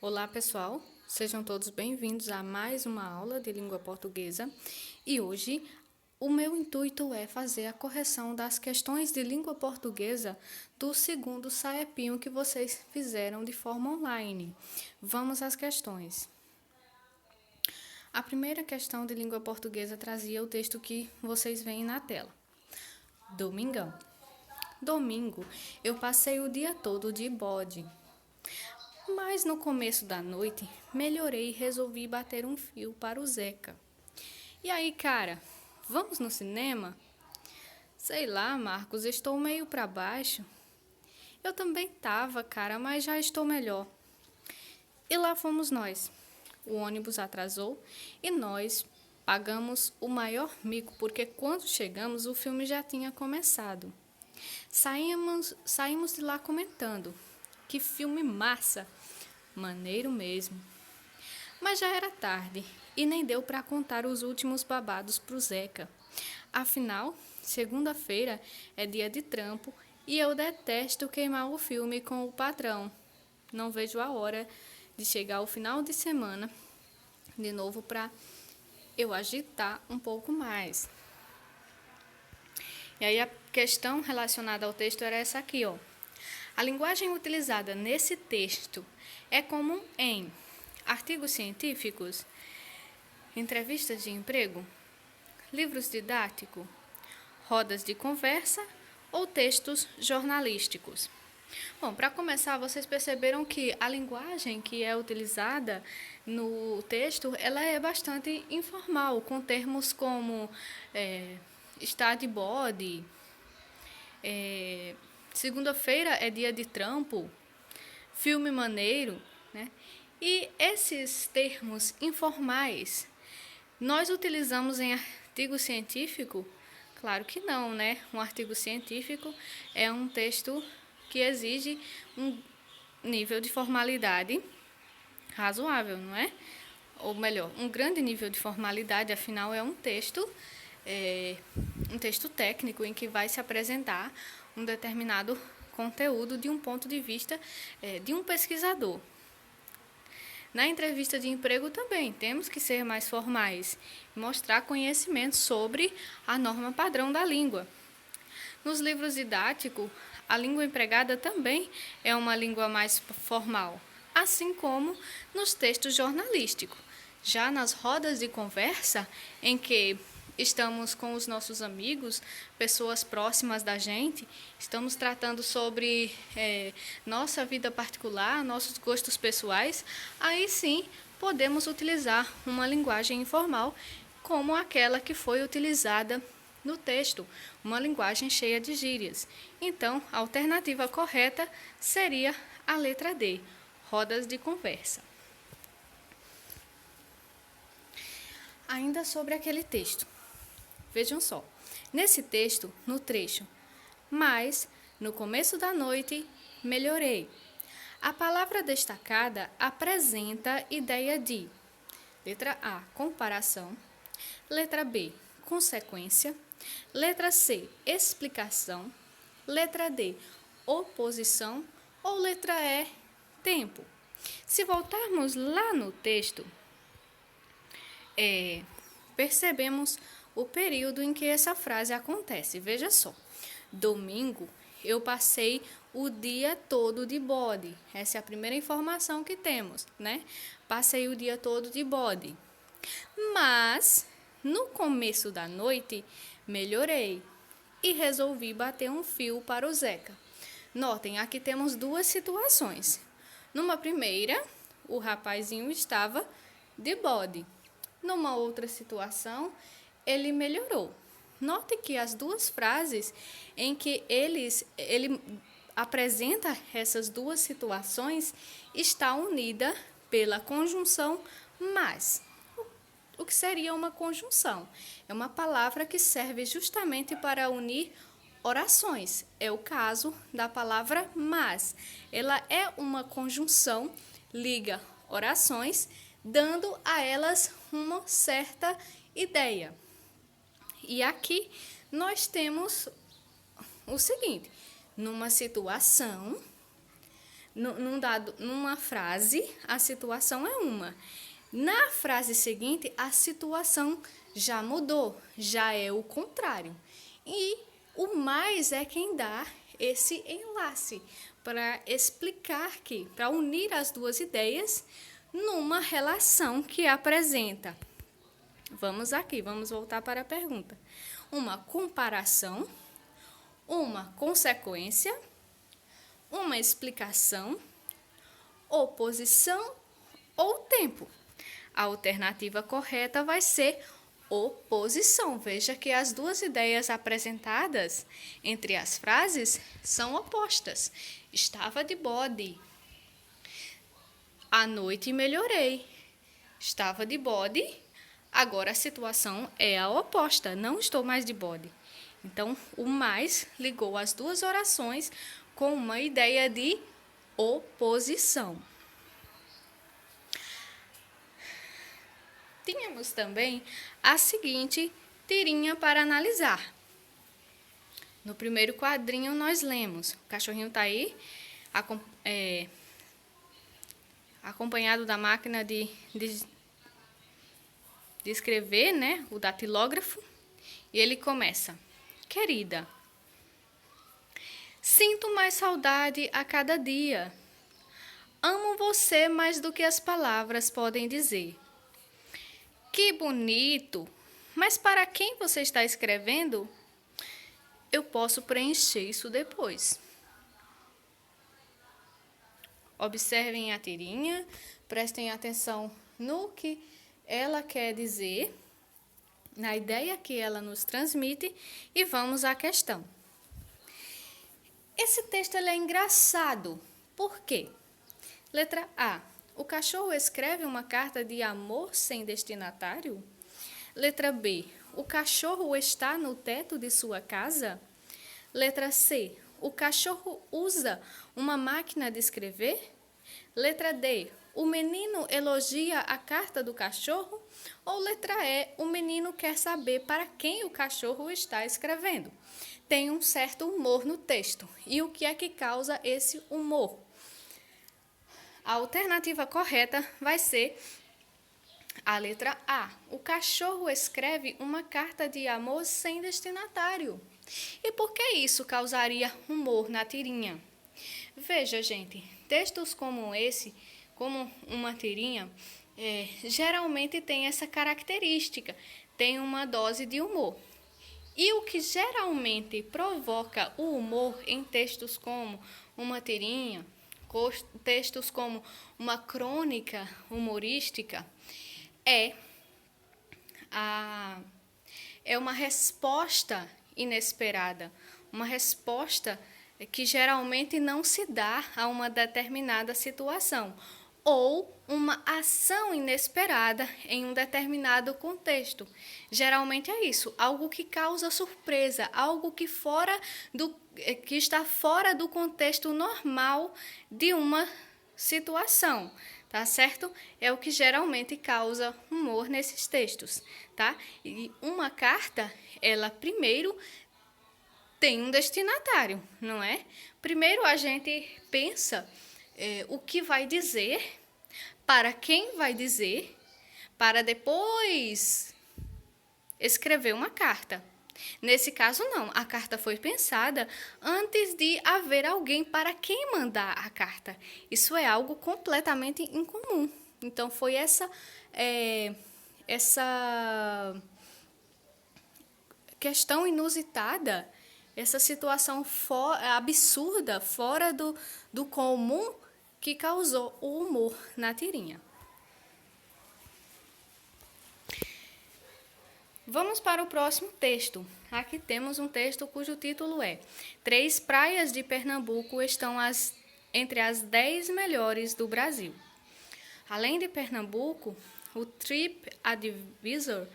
Olá, pessoal. Sejam todos bem-vindos a mais uma aula de língua portuguesa. E hoje o meu intuito é fazer a correção das questões de língua portuguesa do segundo SAEPinho que vocês fizeram de forma online. Vamos às questões. A primeira questão de língua portuguesa trazia o texto que vocês veem na tela. Domingão. Domingo, eu passei o dia todo de bode. Mas no começo da noite, melhorei e resolvi bater um fio para o Zeca. E aí, cara, vamos no cinema? Sei lá, Marcos, estou meio para baixo. Eu também tava, cara, mas já estou melhor. E lá fomos nós. O ônibus atrasou e nós pagamos o maior mico, porque quando chegamos o filme já tinha começado. Saímos de lá comentando. Que filme massa! Maneiro mesmo. Mas já era tarde e nem deu para contar os últimos babados pro Zeca. Afinal, segunda-feira é dia de trampo e eu detesto queimar o filme com o patrão. Não vejo a hora de chegar o final de semana de novo para eu agitar um pouco mais. E aí a questão relacionada ao texto era essa aqui, ó. A linguagem utilizada nesse texto é comum em artigos científicos, entrevistas de emprego, livros didáticos, rodas de conversa ou textos jornalísticos. Bom, para começar, vocês perceberam que a linguagem que é utilizada no texto, ela é bastante informal, com termos como está de bode, segunda-feira é dia de trampo, filme maneiro, né? E esses termos informais, nós utilizamos em artigo científico? Claro que não, né? Um artigo científico é um texto que exige um nível de formalidade razoável, não é? Ou melhor, um grande nível de formalidade, afinal é um texto técnico em que vai se apresentar um determinado conteúdo de um ponto de vista de um pesquisador. Na entrevista de emprego também temos que ser mais formais, mostrar conhecimento sobre a norma padrão da língua. Nos livros didáticos, a língua empregada também é uma língua mais formal, assim como nos textos jornalísticos. Já nas rodas de conversa, em que estamos com os nossos amigos, pessoas próximas da gente, estamos tratando sobre nossa vida particular, nossos gostos pessoais, aí sim podemos utilizar uma linguagem informal como aquela que foi utilizada no texto, uma linguagem cheia de gírias. Então, a alternativa correta seria a letra D, rodas de conversa. Ainda sobre aquele texto. Vejam só, nesse texto, no trecho, mas no começo da noite melhorei. A palavra destacada apresenta ideia de letra A, comparação, letra B, consequência, letra C, explicação, letra D, oposição ou letra E, tempo. Se voltarmos lá no texto, percebemos o período em que essa frase acontece. Veja só, domingo eu passei o dia todo de bode. Essa é a primeira informação que temos, né? Passei o dia todo de bode. Mas, no começo da noite, melhorei e resolvi bater um fio para o Zeca. Notem, aqui temos duas situações. Numa primeira, o rapazinho estava de bode. Numa outra situação, ele melhorou. Note que as duas frases em que ele apresenta essas duas situações está unida pela conjunção mas. O que seria uma conjunção? É uma palavra que serve justamente para unir orações. É o caso da palavra mas. Ela é uma conjunção, liga orações, dando a elas uma certa ideia. E aqui nós temos o seguinte: numa situação, numa frase, a situação é uma. Na frase seguinte, a situação já mudou, já é o contrário. E o mais é quem dá esse enlace para explicar que, para unir as duas ideias numa relação que apresenta. Vamos voltar para a pergunta. Uma comparação, uma consequência, uma explicação, oposição ou tempo. A alternativa correta vai ser oposição. Veja que as duas ideias apresentadas entre as frases são opostas. Estava de bode. À noite melhorei. Estava de bode. Agora a situação é a oposta. Não estou mais de bode. Então, o mais ligou as duas orações com uma ideia de oposição. Tínhamos também a seguinte tirinha para analisar. No primeiro quadrinho nós lemos, o cachorrinho está aí, acompanhado da máquina de escrever, né, o datilógrafo, e ele começa: querida, sinto mais saudade a cada dia. Amo você mais do que as palavras podem dizer. Que bonito! Mas para quem você está escrevendo? Eu posso preencher isso depois. Observem a tirinha, prestem atenção no que ela quer dizer, na ideia que ela nos transmite, e vamos à questão. Esse texto é engraçado. Por quê? Letra A. O cachorro escreve uma carta de amor sem destinatário? Letra B. O cachorro está no teto de sua casa? Letra C. O cachorro usa uma máquina de escrever? Letra D. O menino elogia a carta do cachorro? Ou letra E. O menino quer saber para quem o cachorro está escrevendo? Tem um certo humor no texto. E o que é que causa esse humor? A alternativa correta vai ser a letra A. O cachorro escreve uma carta de amor sem destinatário. E por que isso causaria humor na tirinha? Veja, gente, textos como esse, como uma tirinha, geralmente tem essa característica, tem uma dose de humor. E o que geralmente provoca o humor em textos como uma tirinha, textos como uma crônica humorística, é uma resposta inesperada, uma resposta que geralmente não se dá a uma determinada situação, ou uma ação inesperada em um determinado contexto. Geralmente é isso, algo que causa surpresa, algo que está fora do contexto normal de uma situação, tá certo? É o que geralmente causa humor nesses textos, tá? E uma carta, ela primeiro tem um destinatário, não é? Primeiro a gente pensa o que vai dizer, para quem vai dizer, para depois escrever uma carta. Nesse caso, não. A carta foi pensada antes de haver alguém para quem mandar a carta. Isso é algo completamente incomum. Então, foi essa questão inusitada, essa situação absurda, fora do comum, que causou o humor na tirinha. Vamos para o próximo texto. Aqui temos um texto cujo título é: 3 praias de Pernambuco estão entre as 10 melhores do Brasil. Além de Pernambuco, o TripAdvisor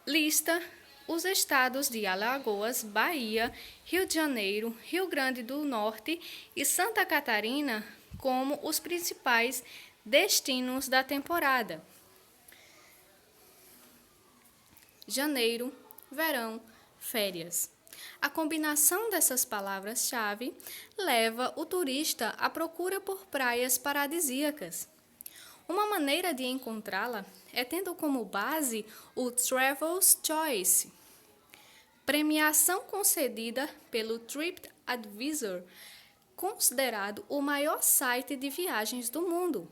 lista os estados de Alagoas, Bahia, Rio de Janeiro, Rio Grande do Norte e Santa Catarina como os principais destinos da temporada. Janeiro, verão, férias. A combinação dessas palavras-chave leva o turista à procura por praias paradisíacas. Uma maneira de encontrá-la é tendo como base o Travel's Choice, premiação concedida pelo TripAdvisor, considerado o maior site de viagens do mundo.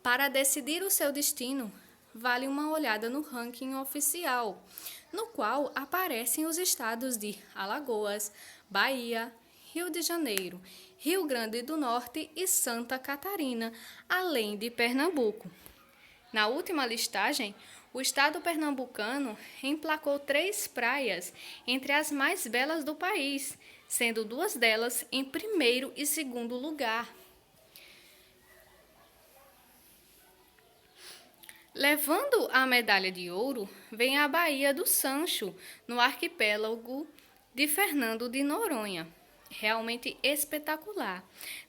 Para decidir o seu destino, vale uma olhada no ranking oficial, no qual aparecem os estados de Alagoas, Bahia, Rio de Janeiro, Rio Grande do Norte e Santa Catarina, além de Pernambuco. Na última listagem, o estado pernambucano emplacou 3 praias entre as mais belas do país, sendo 2 delas em primeiro e segundo lugar. Levando a medalha de ouro, vem a Baía do Sancho, no arquipélago de Fernando de Noronha. Realmente espetacular,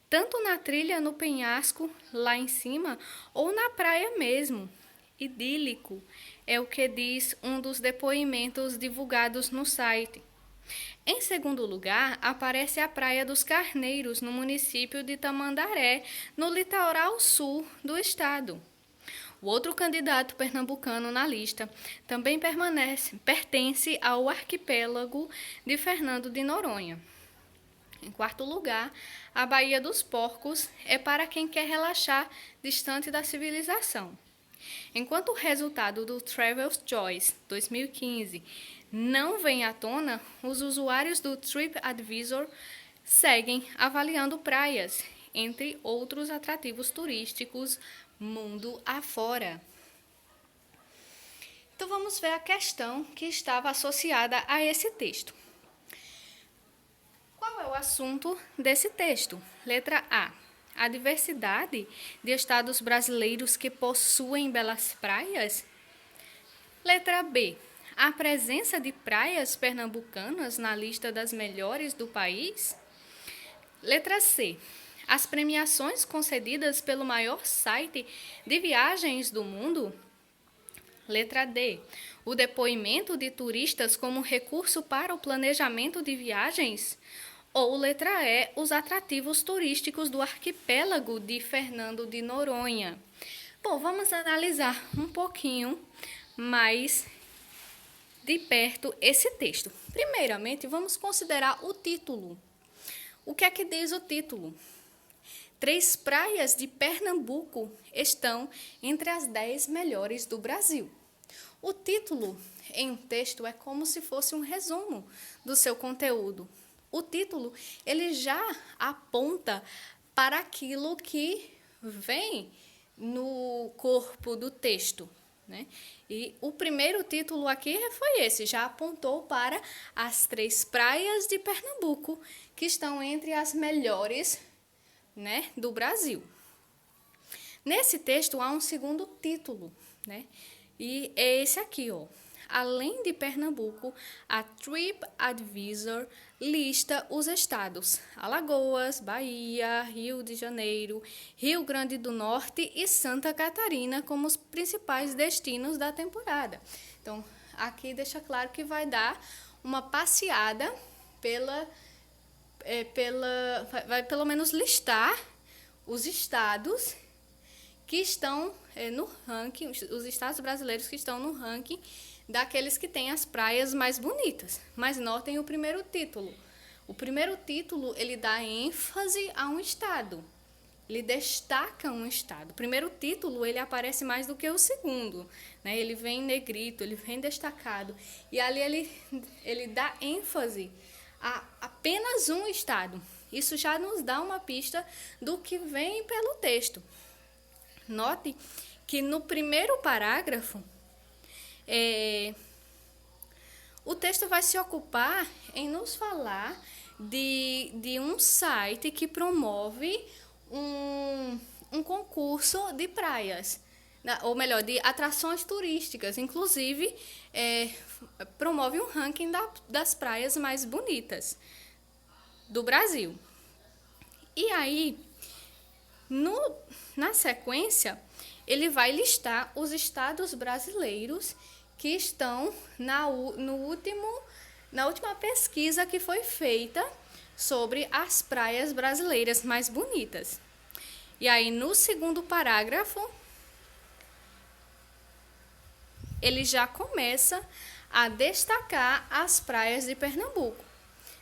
tanto na trilha no penhasco, lá em cima, ou na praia mesmo. Idílico, é o que diz um dos depoimentos divulgados no site. Em segundo lugar, aparece a Praia dos Carneiros, no município de Tamandaré, no litoral sul do estado. O outro candidato pernambucano na lista também pertence ao arquipélago de Fernando de Noronha. Em quarto lugar, a Baía dos Porcos é para quem quer relaxar distante da civilização. Enquanto o resultado do Travel's Choice 2015 não vem à tona, os usuários do TripAdvisor seguem avaliando praias, entre outros atrativos turísticos mundo afora. Então vamos ver a questão que estava associada a esse texto. Qual é o assunto desse texto? Letra A. A diversidade de estados brasileiros que possuem belas praias? Letra B. A presença de praias pernambucanas na lista das melhores do país? Letra C. As premiações concedidas pelo maior site de viagens do mundo? Letra D. O depoimento de turistas como recurso para o planejamento de viagens? Ou letra E. Os atrativos turísticos do arquipélago de Fernando de Noronha? Bom, vamos analisar um pouquinho mais de perto esse texto. Primeiramente, vamos considerar o título. O que é que diz o título? 3 praias de Pernambuco estão entre as 10 melhores do Brasil. O título em um texto é como se fosse um resumo do seu conteúdo. O título, ele já aponta para aquilo que vem no corpo do texto, né? E o primeiro título aqui foi esse, já apontou para as 3 praias de Pernambuco, que estão entre as melhores, né, do Brasil. Nesse texto há um segundo título, né? E é esse aqui, ó. Além de Pernambuco, a TripAdvisor lista os estados Alagoas, Bahia, Rio de Janeiro, Rio Grande do Norte e Santa Catarina como os principais destinos da temporada. Então, aqui deixa claro que vai dar uma passeada vai pelo menos listar os estados que estão no ranking, os estados brasileiros que estão no ranking daqueles que têm as praias mais bonitas. Mas notem o primeiro título. O primeiro título, ele dá ênfase a um estado. Ele destaca um estado. O primeiro título, ele aparece mais do que o segundo, né? Ele vem em negrito, ele vem destacado. E ali ele dá ênfase a apenas um estado. Isso já nos dá uma pista do que vem pelo texto. Note que no primeiro parágrafo, o texto vai se ocupar em nos falar de um site que promove um concurso de praias, ou melhor, de atrações turísticas. Inclusive, promove um ranking das praias mais bonitas do Brasil. E aí, na sequência, ele vai listar os estados brasileiros que estão na última pesquisa que foi feita sobre as praias brasileiras mais bonitas. E aí, no segundo parágrafo, ele já começa a destacar as praias de Pernambuco,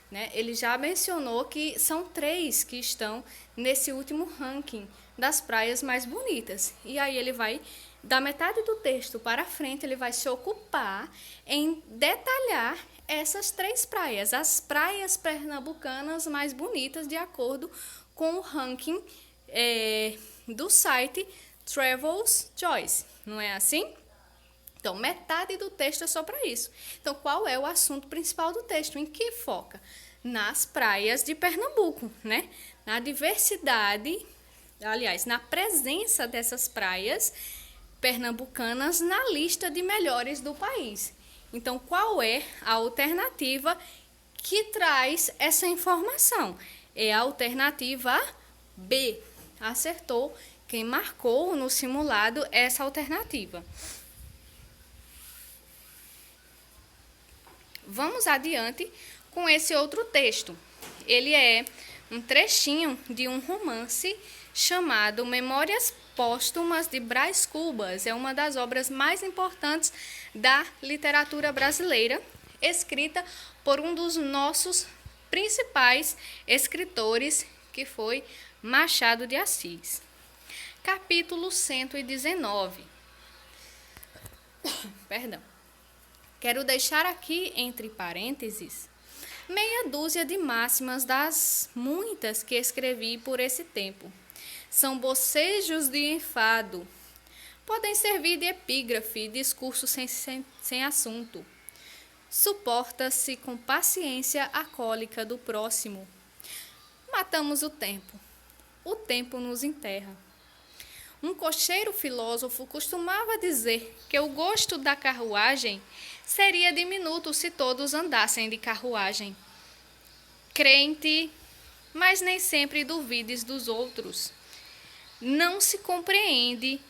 né? Ele já mencionou que são 3 que estão nesse último ranking das praias mais bonitas. E aí ele vai, da metade do texto para frente, ele vai se ocupar em detalhar essas 3 praias, as praias pernambucanas mais bonitas, de acordo com o ranking do site Travel's Choice, não é assim? Então, metade do texto é só para isso. Então, qual é o assunto principal do texto? Em que foca? Nas praias de Pernambuco, né? Na diversidade, aliás, na presença dessas praias pernambucanas na lista de melhores do país. Então, qual é a alternativa que traz essa informação? É a alternativa B. Acertou quem marcou no simulado essa alternativa. Vamos adiante com esse outro texto. Ele é um trechinho de um romance chamado Memórias Póstumas de Brás Cubas. É uma das obras mais importantes da literatura brasileira, escrita por um dos nossos principais escritores, que foi Machado de Assis. Capítulo 119. Perdão. Quero deixar aqui, entre parênteses, meia dúzia de máximas das muitas que escrevi por esse tempo. São bocejos de enfado. Podem servir de epígrafe, discurso sem assunto. Suporta-se com paciência a cólica do próximo. Matamos o tempo nos enterra. Um cocheiro filósofo costumava dizer que o gosto da carruagem seria diminuto se todos andassem de carruagem. Crente, mas nem sempre duvides dos outros. Não se compreende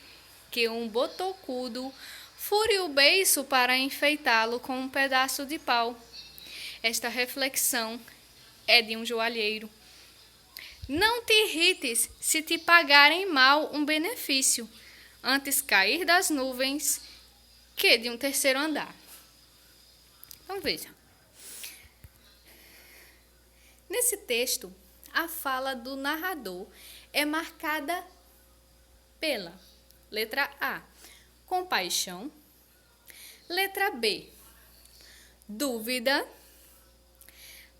que um botocudo fure o beiço para enfeitá-lo com um pedaço de pau. Esta reflexão é de um joalheiro. Não te irrites se te pagarem mal um benefício, antes cair das nuvens que de um terceiro andar. Então veja. Nesse texto, a fala do narrador é marcada pela letra A, compaixão, letra B, dúvida,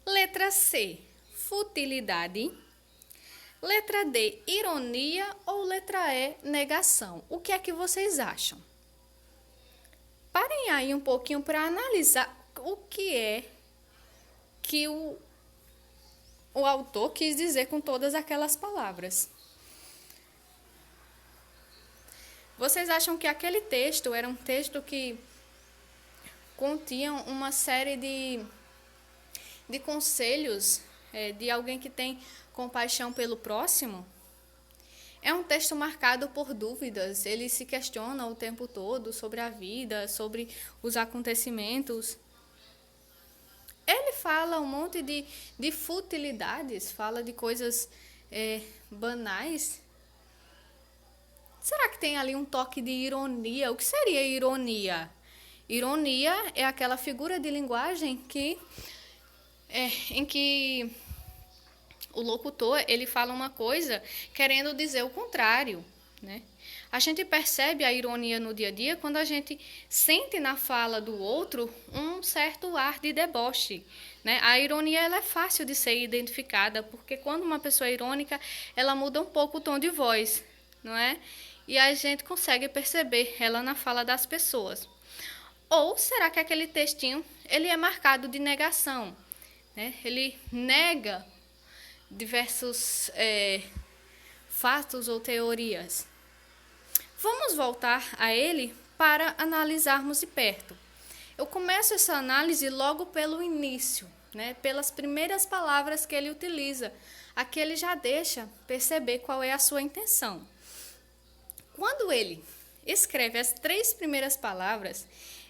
letra C, futilidade, letra D, ironia ou letra E, negação. O que é que vocês acham? Parem aí um pouquinho para analisar o que é que o autor quis dizer com todas aquelas palavras. Vocês acham que aquele texto era um texto que continha uma série de conselhos de alguém que tem compaixão pelo próximo? É um texto marcado por dúvidas. Ele se questiona o tempo todo sobre a vida, sobre os acontecimentos. Ele fala um monte de futilidades, fala de coisas banais. Será que tem ali um toque de ironia? O que seria ironia? Ironia é aquela figura de linguagem em que o locutor ele fala uma coisa querendo dizer o contrário, né? A gente percebe a ironia no dia a dia quando a gente sente na fala do outro um certo ar de deboche, né? A ironia ela é fácil de ser identificada, porque quando uma pessoa é irônica, ela muda um pouco o tom de voz, não é? E a gente consegue perceber ela na fala das pessoas. Ou será que aquele textinho ele é marcado de negação, né? Ele nega diversos fatos ou teorias. Vamos voltar a ele para analisarmos de perto. Eu começo essa análise logo pelo início, né? Pelas primeiras palavras que ele utiliza. Aqui ele já deixa perceber qual é a sua intenção. Quando ele escreve as 3 primeiras palavras,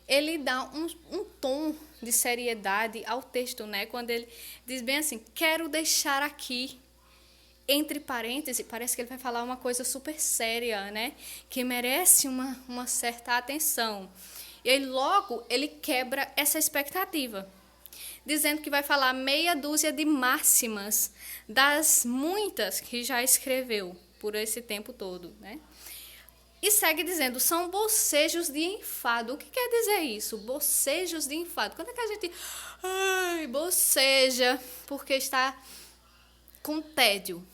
ele dá um tom de seriedade ao texto, né? Quando ele diz bem assim, quero deixar aqui, entre parênteses, parece que ele vai falar uma coisa super séria, né? Que merece uma certa atenção. E aí logo ele quebra essa expectativa, dizendo que vai falar meia dúzia de máximas das muitas que já escreveu por esse tempo todo, né? E segue dizendo, são bocejos de enfado. O que quer dizer isso? Bocejos de enfado. Quando é que a gente boceja porque está com tédio?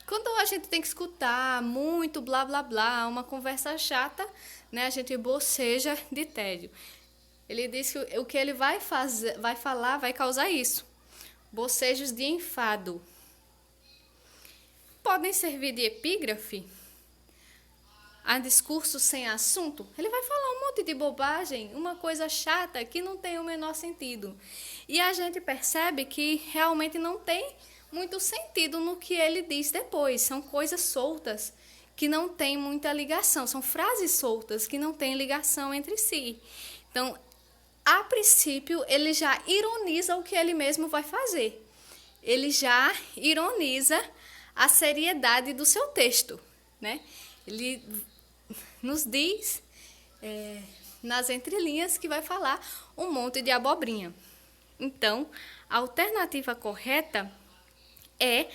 Quando a gente tem que escutar muito blá blá blá, uma conversa chata, né? A gente boceja de tédio. Ele diz que o que ele vai falar, vai causar isso. Bocejos de enfado. Podem servir de epígrafe a discurso sem assunto. Ele vai falar um monte de bobagem, uma coisa chata que não tem o menor sentido. E a gente percebe que realmente não tem muito sentido no que ele diz depois. São coisas soltas que não têm muita ligação. São frases soltas que não têm ligação entre si. Então, a princípio, ele já ironiza o que ele mesmo vai fazer. Ele já ironiza a seriedade do seu texto, né? Ele nos diz, nas entrelinhas, que vai falar um monte de abobrinha. Então, a alternativa correta é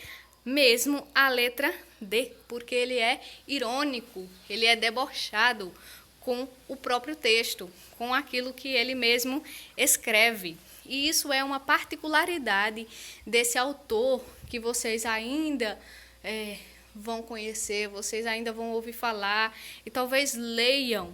mesmo a letra D, porque ele é irônico, ele é debochado com o próprio texto, com aquilo que ele mesmo escreve. E isso é uma particularidade desse autor que vocês ainda vão conhecer, vocês ainda vão ouvir falar e talvez leiam,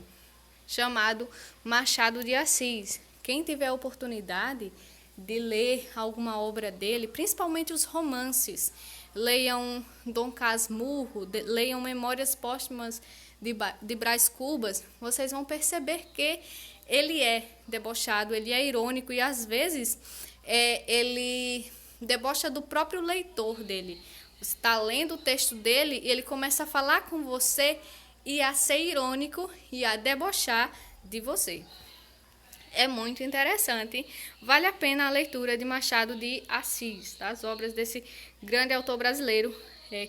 chamado Machado de Assis. Quem tiver a oportunidade de ler alguma obra dele, principalmente os romances, leiam Dom Casmurro, leiam Memórias Póstumas de Brás Cubas, vocês vão perceber que ele é debochado, ele é irônico e às vezes ele debocha do próprio leitor dele. Você está lendo o texto dele e ele começa a falar com você e a ser irônico e a debochar de você. É muito interessante, vale a pena a leitura de Machado de Assis, das obras desse grande autor brasileiro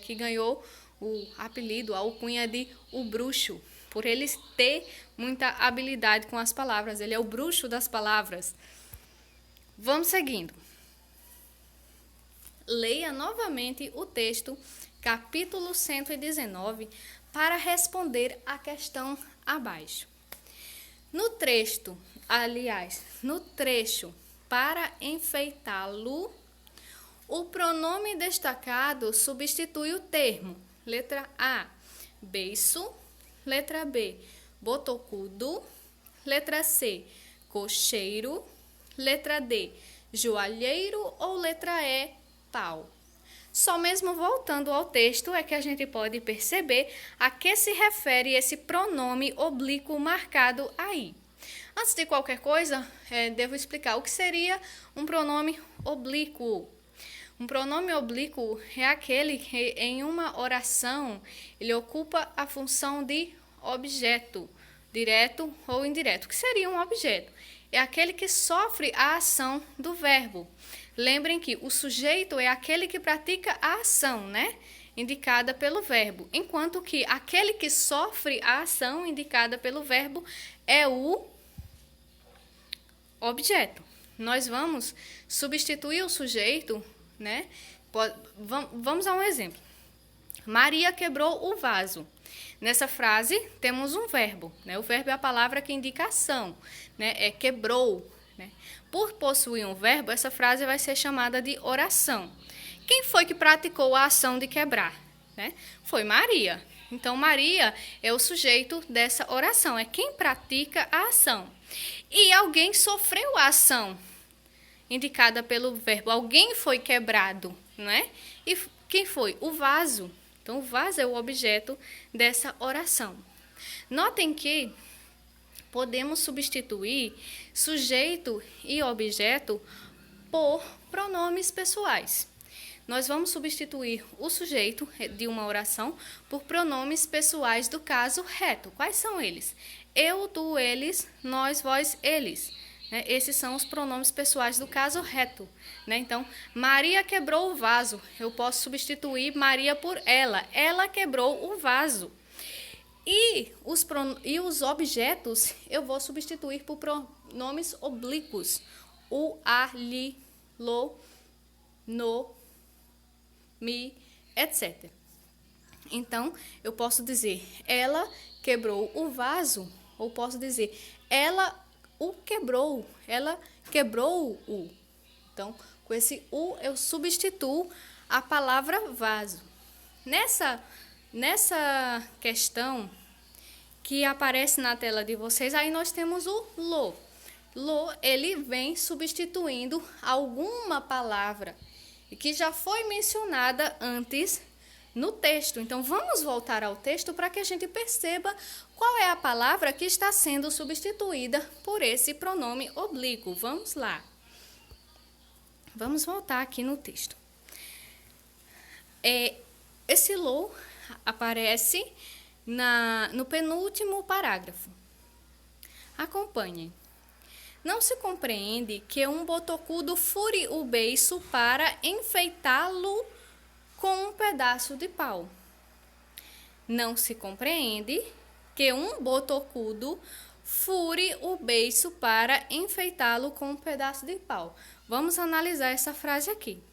que ganhou o apelido, a alcunha de O Bruxo, por ele ter muita habilidade com as palavras, ele é o bruxo das palavras. Vamos seguindo. Leia novamente o texto, capítulo 119, para responder a questão abaixo. No trecho para enfeitá-lo, o pronome destacado substitui o termo. Letra A, beiço. Letra B, botocudo. Letra C, cocheiro. Letra D, joalheiro ou letra E, pau. Só mesmo voltando ao texto é que a gente pode perceber a que se refere esse pronome oblíquo marcado aí. Antes de qualquer coisa, devo explicar o que seria um pronome oblíquo. Um pronome oblíquo é aquele que em uma oração ele ocupa a função de objeto, direto ou indireto. O que seria um objeto? É aquele que sofre a ação do verbo. Lembrem que o sujeito é aquele que pratica a ação, né? Indicada pelo verbo, enquanto que aquele que sofre a ação indicada pelo verbo é o objeto. Nós vamos substituir o sujeito, né? Vamos a um exemplo. Maria quebrou o vaso. Nessa frase temos um verbo, né? O verbo é a palavra que indica ação, né? É quebrou, né? Por possuir um verbo, essa frase vai ser chamada de oração. Quem foi que praticou a ação de quebrar, né? Foi Maria. Então, Maria é o sujeito dessa oração, é quem pratica a ação. E alguém sofreu a ação indicada pelo verbo. Alguém foi quebrado, né? E quem foi? O vaso. Então, o vaso é o objeto dessa oração. Notem que podemos substituir sujeito e objeto por pronomes pessoais. nós vamos substituir o sujeito de uma oração por pronomes pessoais do caso reto. Quais são eles? Eu, tu, eles, nós, vós, eles. Esses são os pronomes pessoais do caso reto. Então, Maria quebrou o vaso. Eu posso substituir Maria por ela. Ela quebrou o vaso. E os objetos eu vou substituir por pronomes oblíquos. O, a, li, lo, no, mi, etc. Então, eu posso dizer, ela quebrou o vaso. Ou posso dizer, ela o quebrou. Ela quebrou o. Então, com esse u, eu substituo a palavra vaso. Nessa questão que aparece na tela de vocês, aí nós temos o lo. Lo, ele vem substituindo alguma palavra que já foi mencionada antes no texto. Então, vamos voltar ao texto para que a gente perceba qual é a palavra que está sendo substituída por esse pronome oblíquo. Vamos lá. Vamos voltar aqui no texto. Esse lo aparece no penúltimo parágrafo. Acompanhem. Não se compreende que um botocudo fure o beiço para enfeitá-lo com um pedaço de pau. Não se compreende que um botocudo fure o beiço para enfeitá-lo com um pedaço de pau. Vamos analisar essa frase aqui.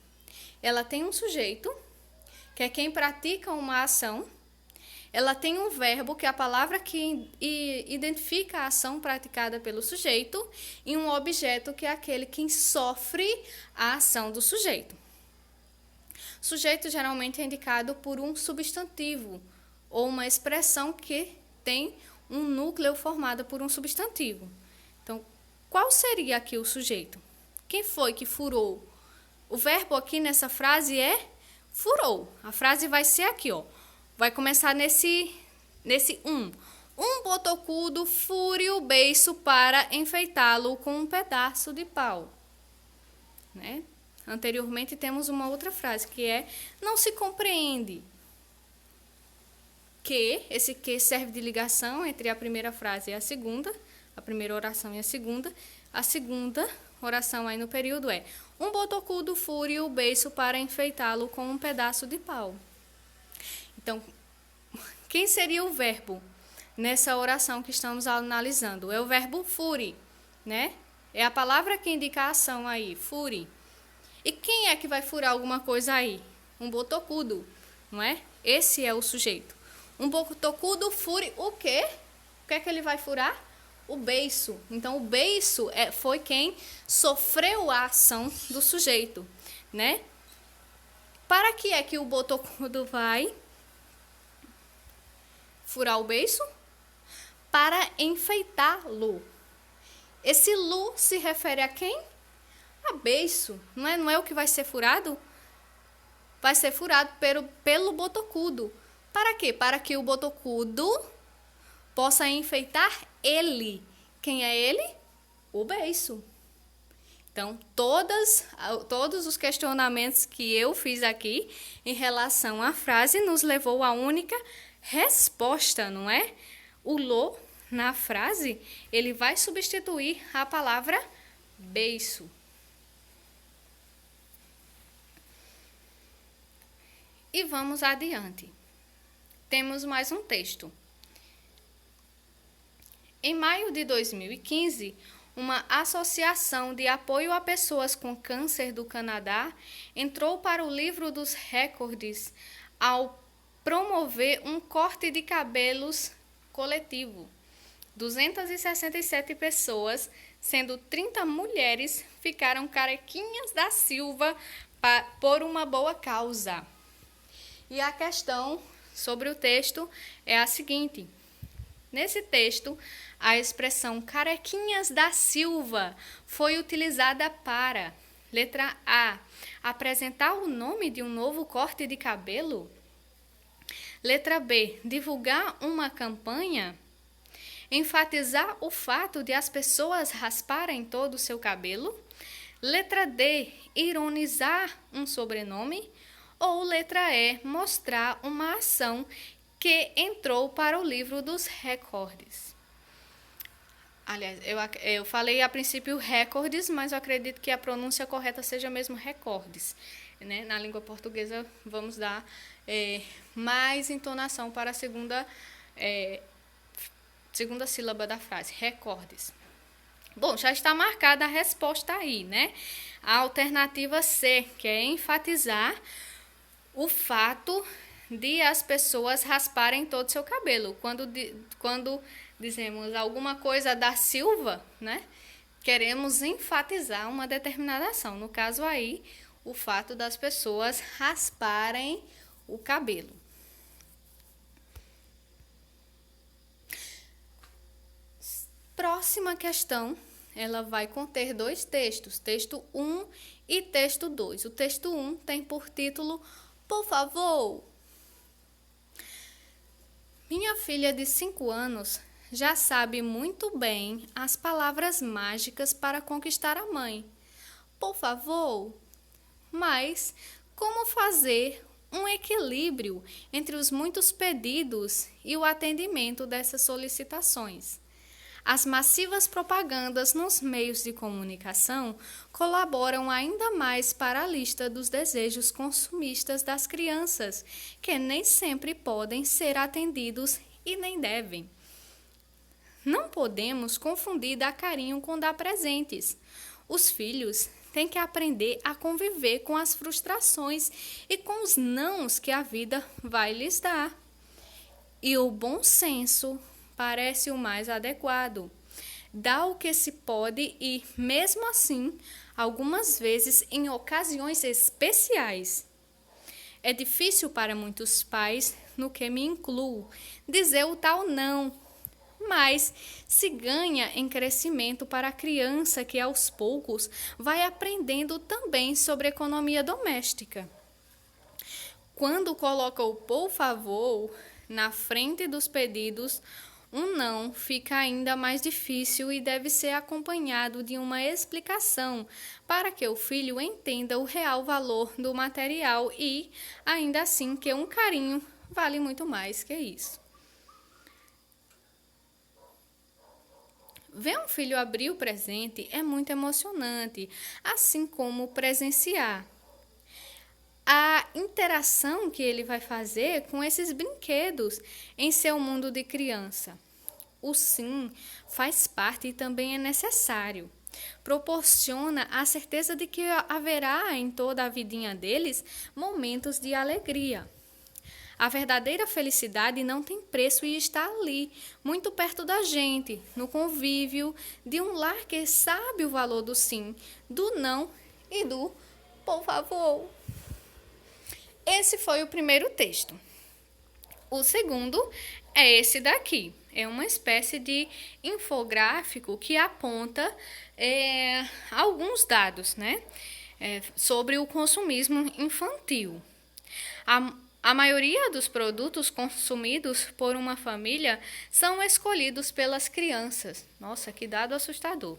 Ela tem um sujeito, que é quem pratica uma ação. Ela tem um verbo, que é a palavra que identifica a ação praticada pelo sujeito, e um objeto, que é aquele que sofre a ação do sujeito. Sujeito geralmente é indicado por um substantivo, ou uma expressão que tem um núcleo formado por um substantivo. Então, qual seria aqui o sujeito? Quem foi que furou? O verbo aqui nessa frase é furou. A frase vai ser aqui, ó. Vai começar nesse um. Um botocudo fure o beiço para enfeitá-lo com um pedaço de pau. Anteriormente temos uma outra frase, que é não se compreende. Que, esse que serve de ligação entre a primeira frase e a segunda, a primeira oração e a segunda. A segunda oração aí no período é um botocudo fure o beiço para enfeitá-lo com um pedaço de pau. Então, quem seria o verbo nessa oração que estamos analisando? É o verbo fure, É a palavra que indica a ação aí, fure. E quem é que vai furar alguma coisa aí? Um botocudo, não é? Esse é o sujeito. Um botocudo fure o quê? O que é que ele vai furar? O beiço. Então, o beiço foi quem sofreu a ação do sujeito, Para que é que o botocudo vai furar o beiço? Para enfeitá-lo. Esse lu se refere a quem? A beiço. Não é o que vai ser furado? Vai ser furado pelo botocudo. Para quê? Para que o botocudo possa enfeitar ele. Quem é ele? O beiço. Então, todos os questionamentos que eu fiz aqui em relação à frase nos levou à única resposta, não é? O lo, na frase, ele vai substituir a palavra beiço. E vamos adiante. Temos mais um texto. Em maio de 2015, uma associação de apoio a pessoas com câncer do Canadá entrou para o livro dos recordes ao promover um corte de cabelos coletivo. 267 pessoas, sendo 30 mulheres, ficaram carequinhas da Silva por uma boa causa. E a questão sobre o texto é a seguinte. Nesse texto, a expressão carequinhas da Silva foi utilizada para, letra A, apresentar o nome de um novo corte de cabelo. Letra B, divulgar uma campanha. Enfatizar o fato de as pessoas rasparem todo o seu cabelo. Letra D, ironizar um sobrenome. Ou letra E, mostrar uma ação que entrou para o livro dos recordes. Aliás, eu falei a princípio recordes, mas eu acredito que a pronúncia correta seja mesmo recordes. Né? Na língua portuguesa, vamos dar mais entonação para a segunda sílaba da frase, recordes. Bom, já está marcada a resposta aí, né? A alternativa C, que é enfatizar o fato de as pessoas rasparem todo o seu cabelo. Quando dizemos alguma coisa da Silva, né? Queremos enfatizar uma determinada ação. No caso aí, o fato das pessoas rasparem o cabelo. Próxima questão, ela vai conter dois textos, texto 1 e texto 2. O texto 1 tem por título, por favor. Minha filha de 5 anos já sabe muito bem as palavras mágicas para conquistar a mãe. Por favor. Mas como fazer um equilíbrio entre os muitos pedidos e o atendimento dessas solicitações? As massivas propagandas nos meios de comunicação colaboram ainda mais para a lista dos desejos consumistas das crianças, que nem sempre podem ser atendidos e nem devem. Não podemos confundir dar carinho com dar presentes. Os filhos têm que aprender a conviver com as frustrações e com os nãos que a vida vai lhes dar. E o bom senso parece o mais adequado. Dá o que se pode e, mesmo assim, algumas vezes em ocasiões especiais. É difícil para muitos pais, no que me incluo, dizer o tal não, mas se ganha em crescimento para a criança que aos poucos vai aprendendo também sobre economia doméstica. Quando coloca o por favor na frente dos pedidos, um não fica ainda mais difícil e deve ser acompanhado de uma explicação para que o filho entenda o real valor do material e, ainda assim, que um carinho vale muito mais que isso. Ver um filho abrir o presente é muito emocionante, assim como presenciar a interação que ele vai fazer com esses brinquedos em seu mundo de criança. O sim faz parte e também é necessário. Proporciona a certeza de que haverá em toda a vidinha deles momentos de alegria. A verdadeira felicidade não tem preço e está ali, muito perto da gente, no convívio de um lar que sabe o valor do sim, do não e do por favor. Esse foi o primeiro texto. O segundo é esse daqui. É uma espécie de infográfico que aponta alguns dados, né, sobre o consumismo infantil. A maioria dos produtos consumidos por uma família são escolhidos pelas crianças. Nossa, que dado assustador.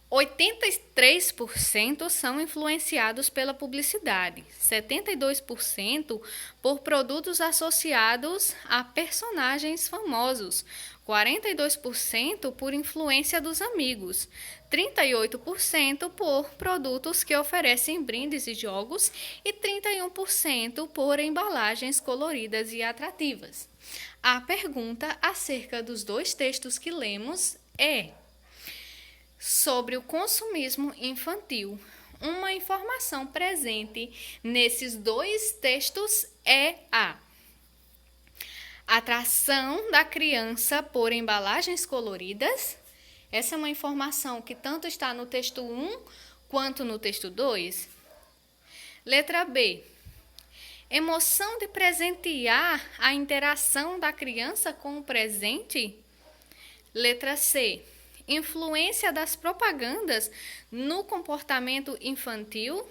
83% são influenciados pela publicidade, 72% por produtos associados a personagens famosos, 42% por influência dos amigos, 38% por produtos que oferecem brindes e jogos e 31% por embalagens coloridas e atrativas. A pergunta acerca dos dois textos que lemos é: sobre o consumismo infantil, uma informação presente nesses dois textos é a atração da criança por embalagens coloridas. Essa é uma informação que tanto está no texto 1 quanto no texto 2. Letra B. Emoção de presentear a interação da criança com o presente. Letra C. Influência das propagandas no comportamento infantil.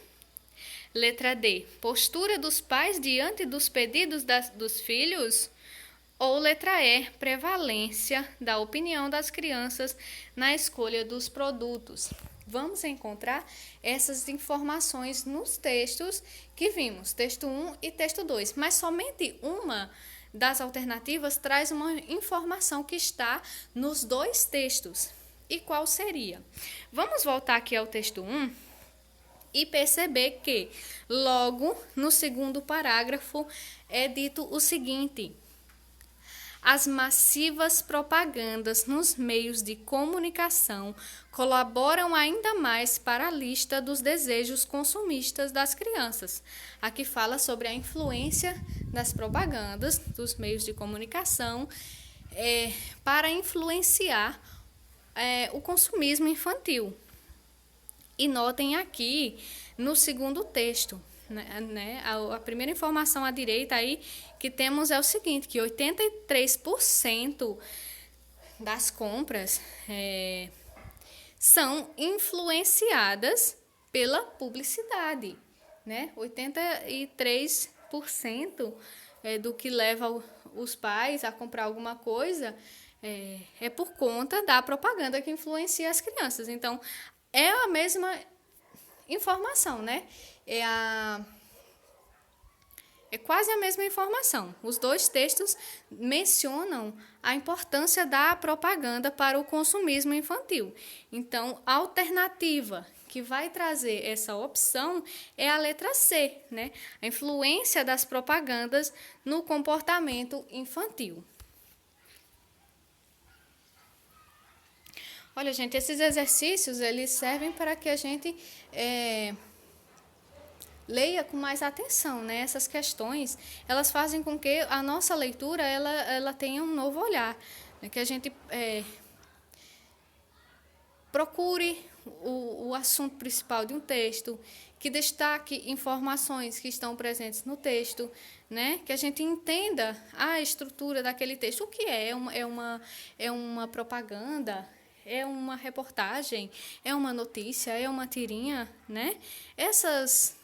Letra D. Postura dos pais diante dos pedidos dos filhos. Ou letra E. Prevalência da opinião das crianças na escolha dos produtos. vamos encontrar essas informações nos textos que vimos, texto 1 e texto 2, mas somente uma das alternativas traz uma informação que está nos dois textos. E qual seria? Vamos voltar aqui ao texto 1 e perceber que logo no segundo parágrafo é dito o seguinte: as massivas propagandas nos meios de comunicação colaboram ainda mais para a lista dos desejos consumistas das crianças. Aqui fala sobre a influência das propagandas dos meios de comunicação para influenciar o consumismo infantil. E notem aqui no segundo texto, a primeira informação à direita aí que temos é o seguinte, que 83% das compras são influenciadas pela publicidade, 83% do que leva os pais a comprar alguma coisa é por conta da propaganda que influencia as crianças. Então, é a mesma informação, É quase a mesma informação. Os dois textos mencionam a importância da propaganda para o consumismo infantil. Então, a alternativa que vai trazer essa opção é a letra C, A influência das propagandas no comportamento infantil. Olha, gente, esses exercícios, eles servem para que a gente leia com mais atenção, Essas questões, elas fazem com que a nossa leitura, ela tenha um novo olhar, que a gente procure o assunto principal de um texto, que destaque informações que estão presentes no texto, Que a gente entenda a estrutura daquele texto. O que é uma propaganda? É uma reportagem? É uma notícia? É uma tirinha? Essas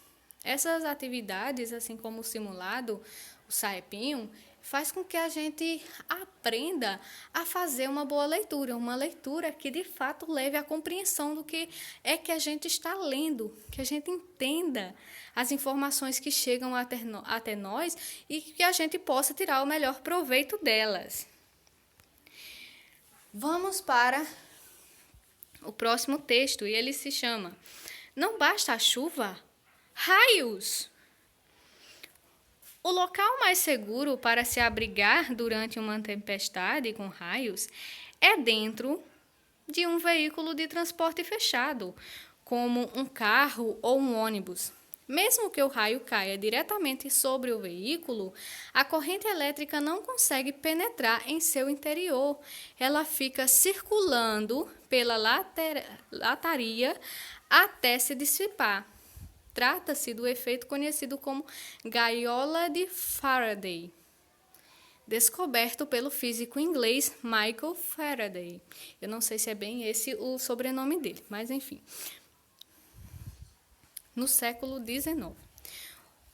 atividades, assim como o simulado, o SAEPinho, faz com que a gente aprenda a fazer uma boa leitura, uma leitura que de fato leve à compreensão do que é que a gente está lendo, que a gente entenda as informações que chegam até nós e que a gente possa tirar o melhor proveito delas. Vamos para o próximo texto, e ele se chama Não Basta a Chuva? Raios! O local mais seguro para se abrigar durante uma tempestade com raios é dentro de um veículo de transporte fechado, como um carro ou um ônibus. Mesmo que o raio caia diretamente sobre o veículo, a corrente elétrica não consegue penetrar em seu interior. Ela fica circulando pela lataria até se dissipar. Trata-se do efeito conhecido como gaiola de Faraday, descoberto pelo físico inglês Michael Faraday. Eu não sei se é bem esse o sobrenome dele, mas enfim. No século XIX.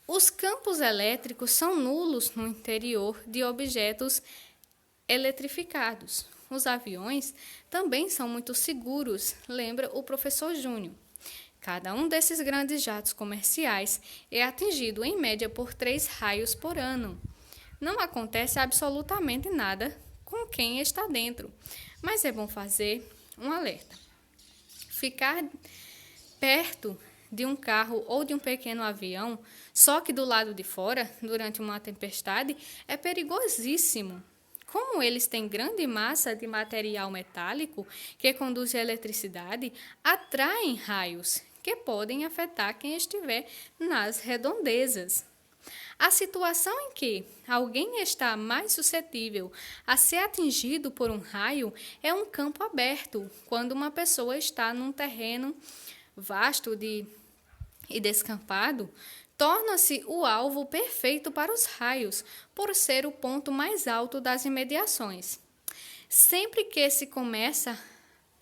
Os campos elétricos são nulos no interior de objetos eletrificados. Os aviões também são muito seguros, lembra o professor Júnior. Cada um desses grandes jatos comerciais é atingido em média por 3 raios por ano. Não acontece absolutamente nada com quem está dentro, mas é bom fazer um alerta. Ficar perto de um carro ou de um pequeno avião, só que do lado de fora, durante uma tempestade, é perigosíssimo. Como eles têm grande massa de material metálico que conduz a eletricidade, atraem raios que podem afetar quem estiver nas redondezas. A situação em que alguém está mais suscetível a ser atingido por um raio é um campo aberto, quando uma pessoa está num terreno vasto e descampado, torna-se o alvo perfeito para os raios, por ser o ponto mais alto das imediações. Sempre que se começa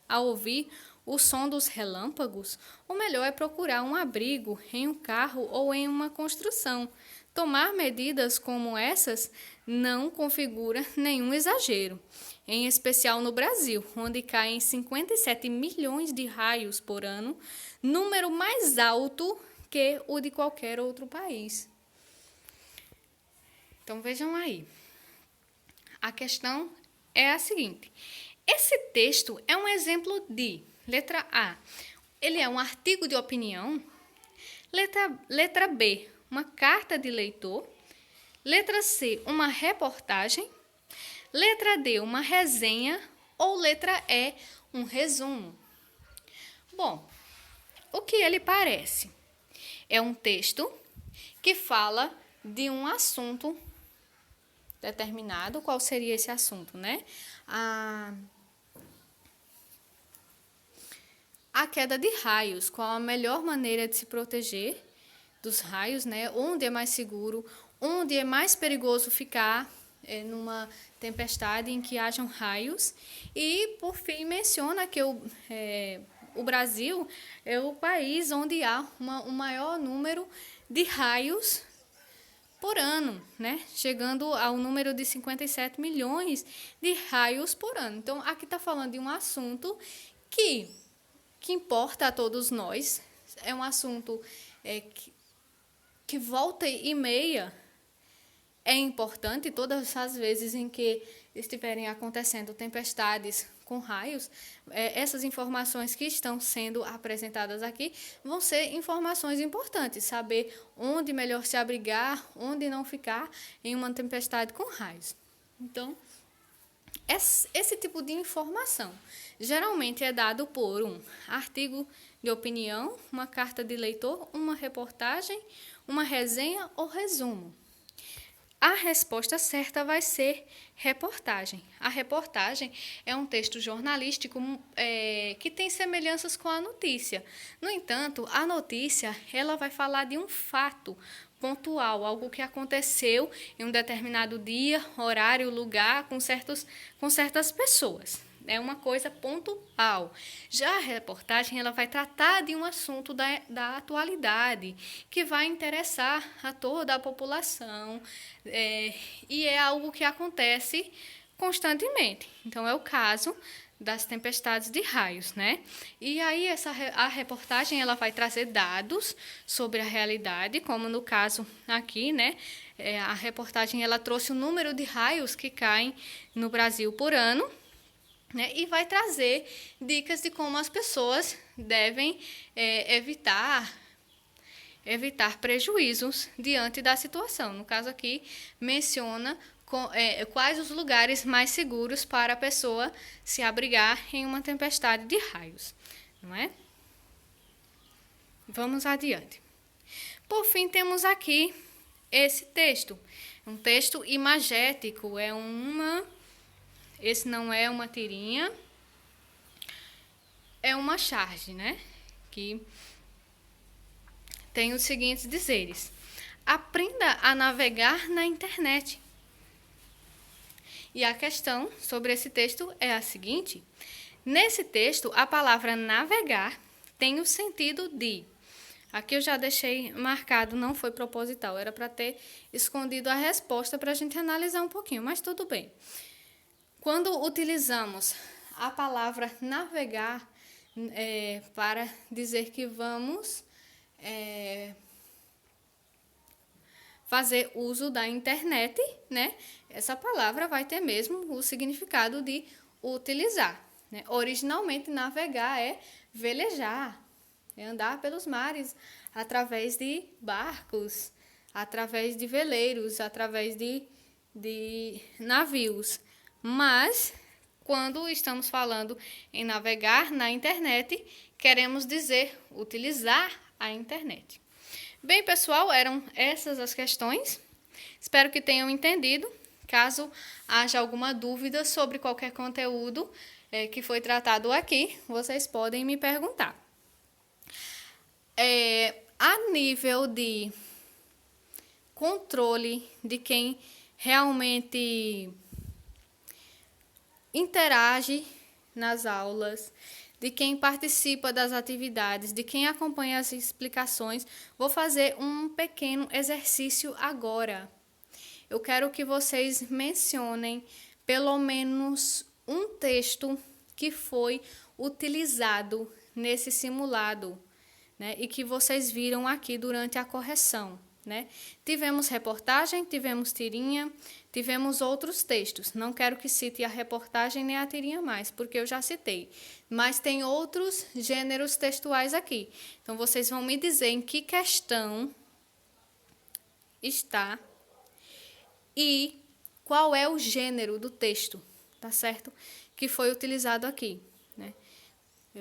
a ouvir o som dos relâmpagos, o melhor é procurar um abrigo em um carro ou em uma construção. Tomar medidas como essas não configura nenhum exagero, em especial no Brasil, onde caem 57 milhões de raios por ano, número mais alto que o de qualquer outro país. Então vejam aí. A questão é a seguinte: esse texto é um exemplo de, letra A, ele é um artigo de opinião, letra B, uma carta de leitor, letra C, uma reportagem, letra D, uma resenha ou letra E, um resumo. Bom, o que ele parece? É um texto que fala de um assunto determinado. Qual seria esse assunto, né? A queda de raios. Qual a melhor maneira de se proteger dos raios, né? Onde é mais seguro, onde é mais perigoso ficar numa tempestade em que hajam raios. E, por fim, menciona que o Brasil é o país onde há um maior número de raios por ano, né? Chegando ao número de 57 milhões de raios por ano. Então, aqui está falando de um assunto que importa a todos nós. É um assunto que volta e meia é importante. Todas as vezes em que estiverem acontecendo tempestades com raios, essas informações que estão sendo apresentadas aqui vão ser informações importantes. Saber onde melhor se abrigar, onde não ficar em uma tempestade com raios. Então, esse tipo de informação geralmente é dado por um artigo de opinião, uma carta de leitor, uma reportagem, uma resenha ou resumo. A resposta certa vai ser reportagem. A reportagem é um texto jornalístico que tem semelhanças com a notícia. No entanto, a notícia ela vai falar de um fato pontual, algo que aconteceu em um determinado dia, horário, lugar, com certas pessoas. É uma coisa pontual. Já a reportagem ela vai tratar de um assunto da atualidade, que vai interessar a toda a população, e é algo que acontece constantemente. Então, é o caso das tempestades de raios, né? E aí a reportagem ela vai trazer dados sobre a realidade, como no caso aqui, né? A reportagem ela trouxe o número de raios que caem no Brasil por ano, né, e vai trazer dicas de como as pessoas devem evitar prejuízos diante da situação. No caso aqui, menciona quais os lugares mais seguros para a pessoa se abrigar em uma tempestade de raios, não é? Vamos adiante. Por fim, temos aqui esse texto. Um texto imagético, esse não é uma tirinha, é uma charge, né? Que tem os seguintes dizeres: aprenda a navegar na internet. E a questão sobre esse texto é a seguinte: nesse texto, a palavra navegar tem o sentido de... Aqui eu já deixei marcado, não foi proposital, era para ter escondido a resposta para a gente analisar um pouquinho, mas tudo bem. Quando utilizamos a palavra navegar para dizer que vamos fazer uso da internet, né? Essa palavra vai ter mesmo o significado de utilizar, né? Originalmente, navegar é velejar, é andar pelos mares através de barcos, através de veleiros, através de navios. Mas, quando estamos falando em navegar na internet, queremos dizer utilizar a internet. Bem, pessoal, eram essas as questões. Espero que tenham entendido. Caso haja alguma dúvida sobre qualquer conteúdo que foi tratado aqui, vocês podem me perguntar. A nível de controle de quem realmente interage nas aulas, de quem participa das atividades, de quem acompanha as explicações, vou fazer um pequeno exercício agora. eu quero que vocês mencionem pelo menos um texto que foi utilizado nesse simulado, né? E que vocês viram aqui durante a correção, né? Tivemos reportagem, tivemos tirinha, tivemos outros textos. Não quero que cite a reportagem nem a tirinha mais, porque eu já citei. Mas tem outros gêneros textuais aqui. Então, vocês vão me dizer em que questão está e qual é o gênero do texto, tá certo? Que foi utilizado aqui, né?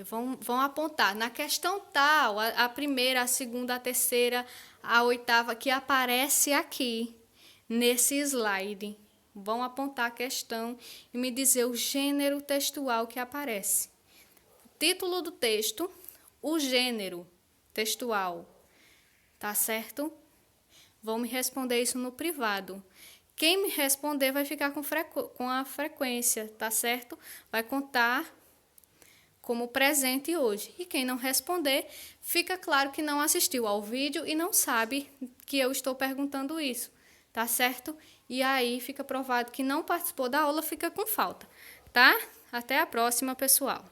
Vão apontar. Na questão tal, a primeira, a segunda, a terceira, a oitava, que aparece aqui, nesse slide. Vão apontar a questão e me dizer o gênero textual que aparece. Título do texto, o gênero textual, tá certo? Vão me responder isso no privado. Quem me responder vai ficar com a frequência, tá certo? Vai contar como presente hoje. E quem não responder, fica claro que não assistiu ao vídeo e não sabe que eu estou perguntando isso, tá certo? E aí fica provado que não participou da aula, fica com falta, tá? Até a próxima, pessoal.